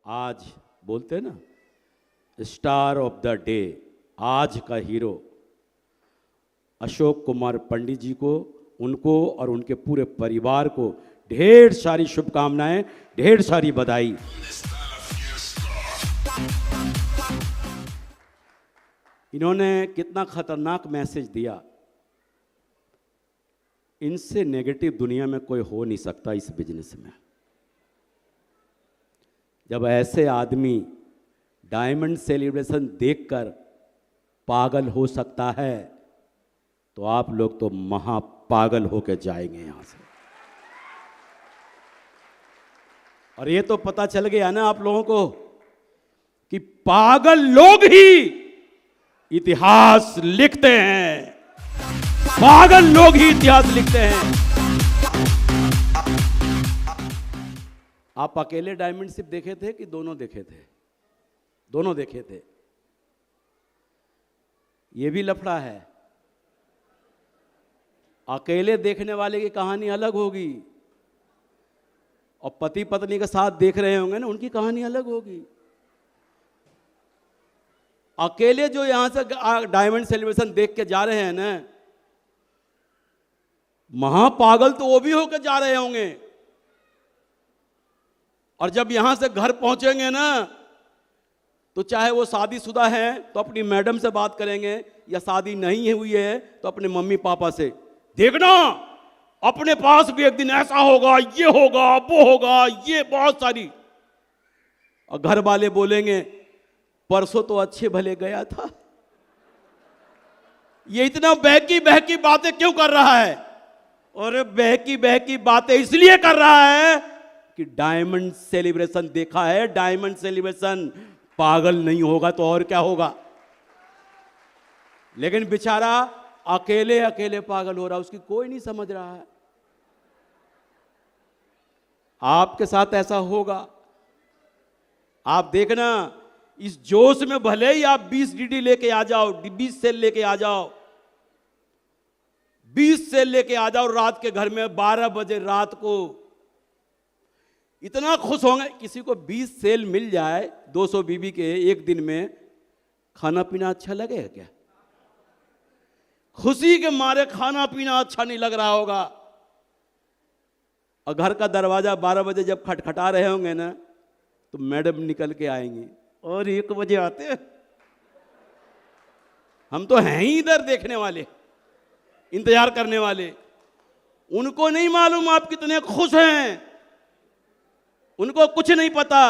आज बोलते हैं ना, स्टार ऑफ द डे, आज का हीरो अशोक कुमार पंडित जी को, उनको और उनके पूरे परिवार को ढेर सारी शुभकामनाएं, ढेर सारी बधाई। इन्होंने कितना खतरनाक मैसेज दिया। इनसे नेगेटिव दुनिया में कोई हो नहीं सकता इस बिजनेस में। जब ऐसे आदमी डायमंड सेलिब्रेशन देखकर पागल हो सकता है, तो आप लोग तो महापागल होकर जाएंगे यहां से। और ये तो पता चल गया ना आप लोगों को कि पागल लोग ही इतिहास लिखते हैं, पागल लोग ही इतिहास लिखते हैं। आप अकेले डायमंड सिर्फ देखे थे कि दोनों देखे थे? दोनों देखे थे। ये भी लफड़ा है। अकेले देखने वाले की कहानी अलग होगी, और पति पत्नी के साथ देख रहे होंगे ना, उनकी कहानी अलग होगी। अकेले जो यहां से डायमंड सेलिब्रेशन देख के जा रहे हैं ना, महापागल तो वो भी होकर जा रहे होंगे। और जब यहां से घर पहुंचेंगे ना, तो चाहे वो शादीशुदा हैं तो अपनी मैडम से बात करेंगे, या शादी नहीं हुई है तो अपने मम्मी पापा से, देखना अपने पास भी एक दिन ऐसा होगा, ये होगा, वो होगा, ये बहुत सारी। और घर वाले बोलेंगे परसों तो अच्छे भले गया था, ये इतना बहकी बहकी बातें क्यों कर रहा है? और बहकी बहकी बातें इसलिए कर रहा है कि डायमंड सेलिब्रेशन देखा है। डायमंड सेलिब्रेशन, पागल नहीं होगा तो और क्या होगा? लेकिन बेचारा अकेले अकेले पागल हो रहा, उसकी कोई नहीं समझ रहा है। आपके साथ ऐसा होगा, आप देखना। इस जोश में भले ही आप 20 डीडी लेके आ जाओ, 20 सेल लेके आ जाओ, 20 सेल लेके आ जाओ रात के घर में 12 बजे रात को, इतना खुश होंगे। किसी को 20 सेल मिल जाए 200 बीबी के एक दिन में, खाना पीना अच्छा लगेगा क्या? खुशी के मारे खाना पीना अच्छा नहीं लग रहा होगा। और घर का दरवाजा 12 बजे जब खटखटा रहे होंगे ना, तो मैडम निकल के आएंगी, और 1 बजे आते हैं। हम तो हैं ही इधर देखने वाले, इंतजार करने वाले। उनको नहीं मालूम आप कितने खुश हैं, उनको कुछ नहीं पता।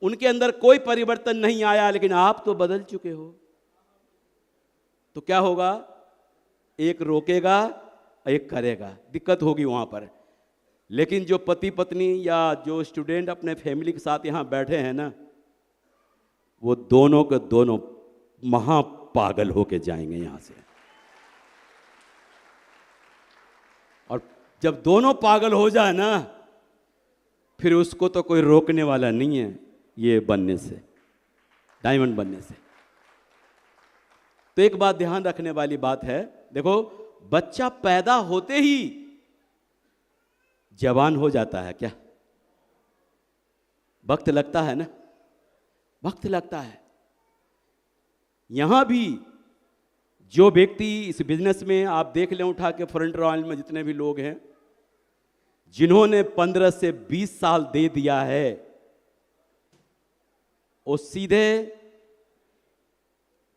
उनके अंदर कोई परिवर्तन नहीं आया, लेकिन आप तो बदल चुके हो। तो क्या होगा? एक रोकेगा, एक करेगा, दिक्कत होगी वहां पर। लेकिन जो पति पत्नी या जो स्टूडेंट अपने फैमिली के साथ यहां बैठे हैं ना, वो दोनों के दोनों महापागल होके जाएंगे यहां से। और जब दोनों पागल हो जाए ना, फिर उसको तो कोई रोकने वाला नहीं है ये बनने से, डायमंड बनने से। तो एक बात ध्यान रखने वाली बात है, देखो, बच्चा पैदा होते ही जवान हो जाता है क्या? वक्त लगता है ना, वक्त लगता है। यहां भी जो व्यक्ति इस बिजनेस में, आप देख लें उठा के फ्रंट रॉयल में जितने भी लोग हैं, जिन्होंने 15 से 20 साल दे दिया है, वो सीधे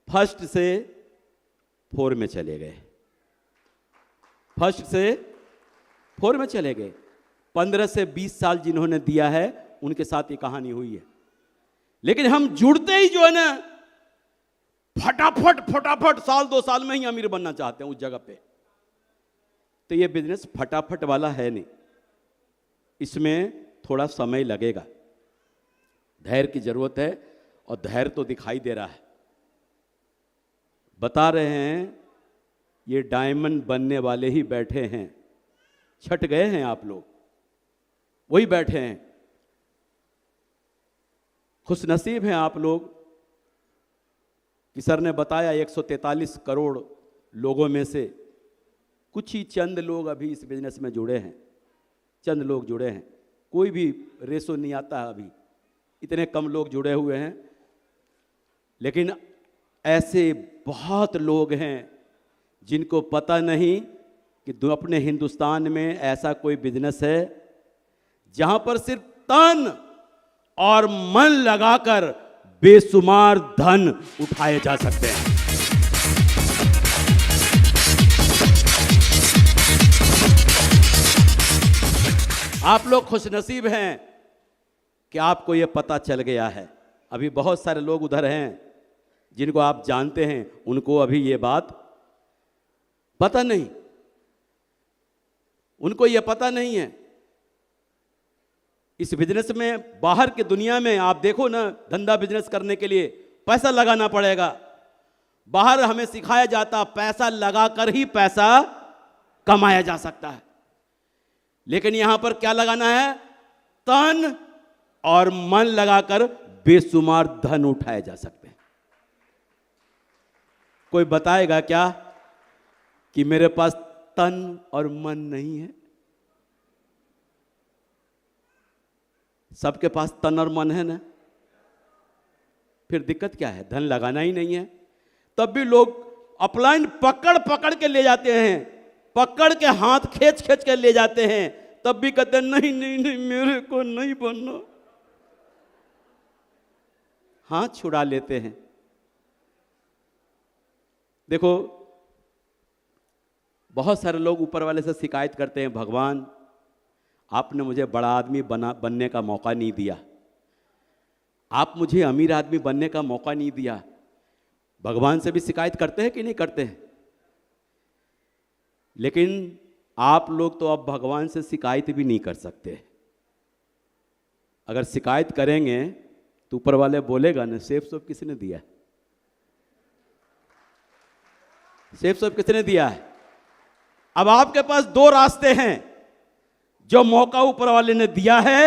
फर्स्ट से 4 में चले गए। फर्स्ट से 4 में चले गए। 15 से 20 साल जिन्होंने दिया है, उनके साथ ये कहानी हुई है। लेकिन हम जुड़ते ही जो है ना, फटाफट फटाफट साल 2 साल में ही अमीर बनना चाहते हैं उस जगह पे। तो ये बिजनेस फटाफट वाला है नहीं, इसमें थोड़ा समय लगेगा, धैर्य की जरूरत है। और धैर्य तो दिखाई दे रहा है। बता रहे हैं ये डायमंड बनने वाले ही बैठे हैं, छट गए हैं आप लोग, वही बैठे हैं। खुशनसीब हैं आप लोग कि सर ने बताया 143 करोड़ लोगों में से कुछ ही चंद लोग अभी इस बिजनेस में जुड़े हैं, चंद लोग जुड़े हैं। कोई भी रेशो नहीं आता है अभी इतने कम लोग जुड़े हुए हैं, लेकिन ऐसे बहुत लोग हैं जिनको पता नहीं कि अपने हिंदुस्तान में ऐसा कोई बिजनेस है जहां पर सिर्फ तन और मन लगाकर बेशुमार धन उठाए जा सकते हैं। आप लोग खुशनसीब हैं कि आपको यह पता चल गया है। अभी बहुत सारे लोग उधर हैं जिनको आप जानते हैं, उनको अभी ये बात पता नहीं, उनको ये पता नहीं है। इस बिजनेस में, बाहर की दुनिया में आप देखो ना, धंधा बिजनेस करने के लिए पैसा लगाना पड़ेगा। बाहर हमें सिखाया जाता पैसा लगाकर ही पैसा कमाया जा सकता है, लेकिन यहां पर क्या लगाना है? तन और मन लगाकर बेशुमार धन उठाए जा सकते हैं। कोई बताएगा क्या कि मेरे पास तन और मन नहीं है? सबके पास तन और मन है ना, फिर दिक्कत क्या है? धन लगाना ही नहीं है। तब भी लोग अपलाइन पकड़ पकड़ के ले जाते हैं, पकड़ के हाथ खींच खींच के ले जाते हैं, तब भी कहते हैं नहीं नहीं नहीं, मेरे को नहीं बनना। हाथ छुड़ा लेते हैं। देखो, बहुत सारे लोग ऊपर वाले से शिकायत करते हैं, भगवान आपने मुझे बड़ा आदमी बनने का मौका नहीं दिया, आप मुझे अमीर आदमी बनने का मौका नहीं दिया। भगवान से भी शिकायत करते हैं कि नहीं करते हैं? लेकिन आप लोग तो अब भगवान से शिकायत भी नहीं कर सकते। अगर शिकायत करेंगे तो ऊपर वाले बोलेगा ना, सेब सोब किसने दिया? सेब सोब किसने दिया है? अब आपके पास दो रास्ते हैं जो मौका ऊपर वाले ने दिया है,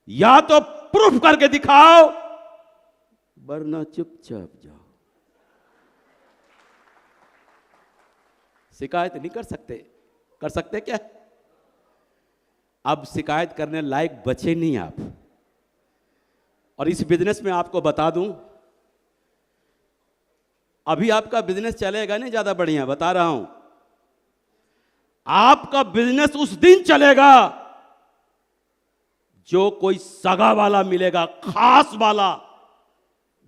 या तो प्रूफ करके दिखाओ, वरना चुपचाप जाओ। शिकायत नहीं कर सकते। कर सकते क्या? अब शिकायत करने लायक बचे नहीं आप। और इस बिजनेस में आपको बता दूं, अभी आपका बिजनेस चलेगा नहीं ज्यादा बढ़िया, बता रहा हूं। आपका बिजनेस उस दिन चलेगा जो कोई सगा वाला मिलेगा, खास वाला,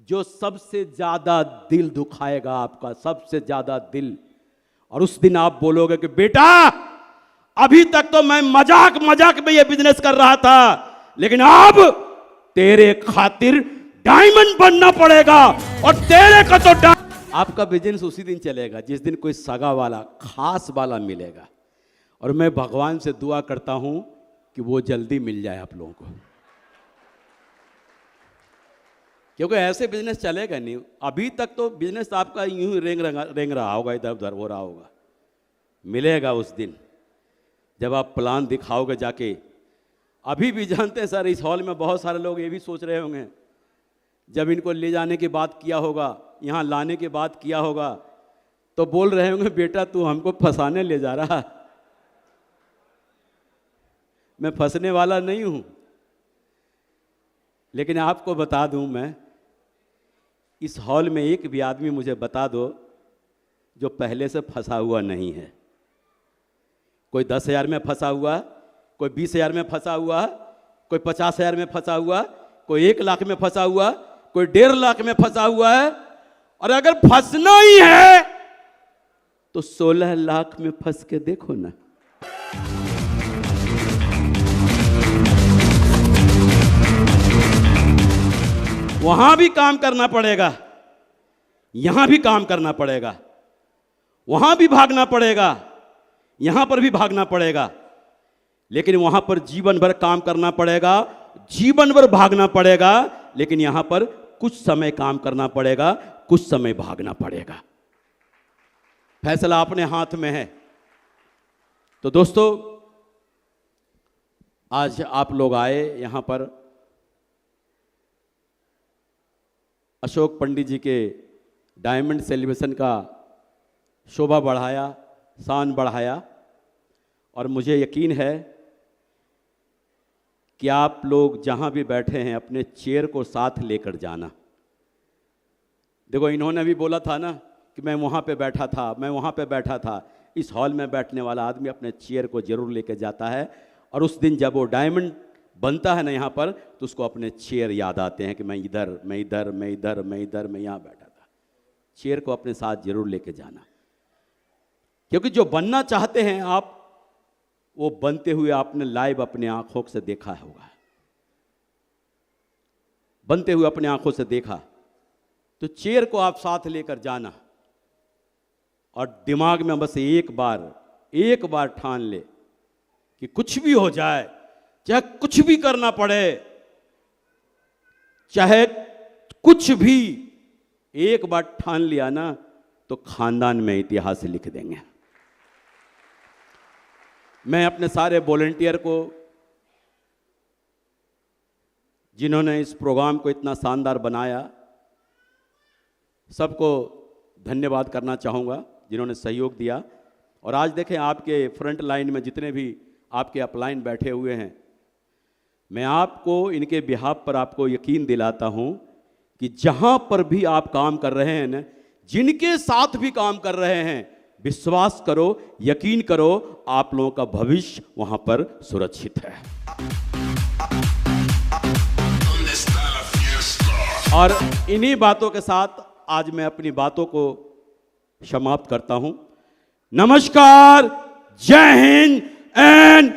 जो सबसे ज्यादा दिल दुखाएगा आपका, सबसे ज्यादा दिल। और उस दिन आप बोलोगे कि बेटा, अभी तक तो मैं मजाक मजाक में ये बिजनेस कर रहा था, लेकिन अब तेरे खातिर डायमंड बनना पड़ेगा। और तेरे का तो आपका बिजनेस उसी दिन चलेगा जिस दिन कोई सगा वाला, खास वाला मिलेगा। और मैं भगवान से दुआ करता हूं कि वो जल्दी मिल जाए आप लोगों को, क्योंकि ऐसे बिजनेस चलेगा नहीं। अभी तक तो बिजनेस आपका यूं ही रेंग रहा होगा, इधर उधर हो रहा होगा। मिलेगा उस दिन जब आप प्लान दिखाओगे जाके। अभी भी जानते हैं सर, इस हॉल में बहुत सारे लोग ये भी सोच रहे होंगे, जब इनको ले जाने की बात किया होगा, यहाँ लाने की बात किया होगा, तो बोल रहे होंगे बेटा तू हमको फंसाने ले जा रहा। मैं फंसने वाला नहीं हूं, लेकिन आपको बता दूं, मैं इस हॉल में एक भी आदमी मुझे बता दो जो पहले से फंसा हुआ नहीं है। कोई 10,000 में फंसा हुआ, कोई 20,000 में फंसा हुआ, कोई 50,000 में फंसा हुआ, कोई 1 लाख में फंसा हुआ, कोई 1.5 लाख में फंसा हुआ है। और अगर फंसना ही है तो 16 लाख में फंस के देखो ना। वहां भी काम करना पड़ेगा, यहां भी काम करना पड़ेगा, वहां भी भागना पड़ेगा, यहां पर भी भागना पड़ेगा। लेकिन वहां पर जीवन भर काम करना पड़ेगा, जीवन भर भागना पड़ेगा, लेकिन यहां पर कुछ समय काम करना पड़ेगा, कुछ समय भागना पड़ेगा। फैसला अपने हाथ में है। तो दोस्तों, आज आप लोग आए यहां पर अशोक पंडित जी के डायमंड सेलिब्रेशन का शोभा बढ़ाया, शान बढ़ाया। और मुझे यकीन है कि आप लोग जहां भी बैठे हैं अपने चेयर को साथ लेकर जाना। देखो इन्होंने भी बोला था ना कि मैं वहां पे बैठा था, मैं वहां पे बैठा था। इस हॉल में बैठने वाला आदमी अपने चेयर को जरूर लेकर जाता है, और उस दिन जब वो डायमंड बनता है ना यहाँ पर, तो उसको अपने चेयर याद आते हैं कि मैं इधर, मैं इधर, मैं इधर, मैं इधर, मैं यहाँ बैठा था। चेयर को अपने साथ जरूर लेके जाना, क्योंकि जो बनना चाहते हैं आप, वो बनते हुए आपने लाइव अपने आंखों से देखा होगा, बनते हुए अपने आंखों से देखा। तो चेयर को आप साथ लेकर जाना, और दिमाग में बस एक बार ठान ले कि कुछ भी हो जाए, चाहे कुछ भी करना पड़े, चाहे कुछ भी, एक बार ठान लिया ना तो खानदान में इतिहास लिख देंगे। मैं अपने सारे वॉलंटियर को, जिन्होंने इस प्रोग्राम को इतना शानदार बनाया, सबको धन्यवाद करना चाहूँगा जिन्होंने सहयोग दिया। और आज देखें आपके फ्रंट लाइन में जितने भी आपके अपलाइन बैठे हुए हैं, मैं आपको इनके बिहाफ पर आपको यकीन दिलाता हूं कि जहां पर भी आप काम कर रहे हैं ना, जिनके साथ भी काम कर रहे हैं, विश्वास करो, यकीन करो, आप लोगों का भविष्य वहां पर सुरक्षित है। और इन्हीं बातों के साथ आज मैं अपनी बातों को समाप्त करता हूं। नमस्कार, जय हिंद एंड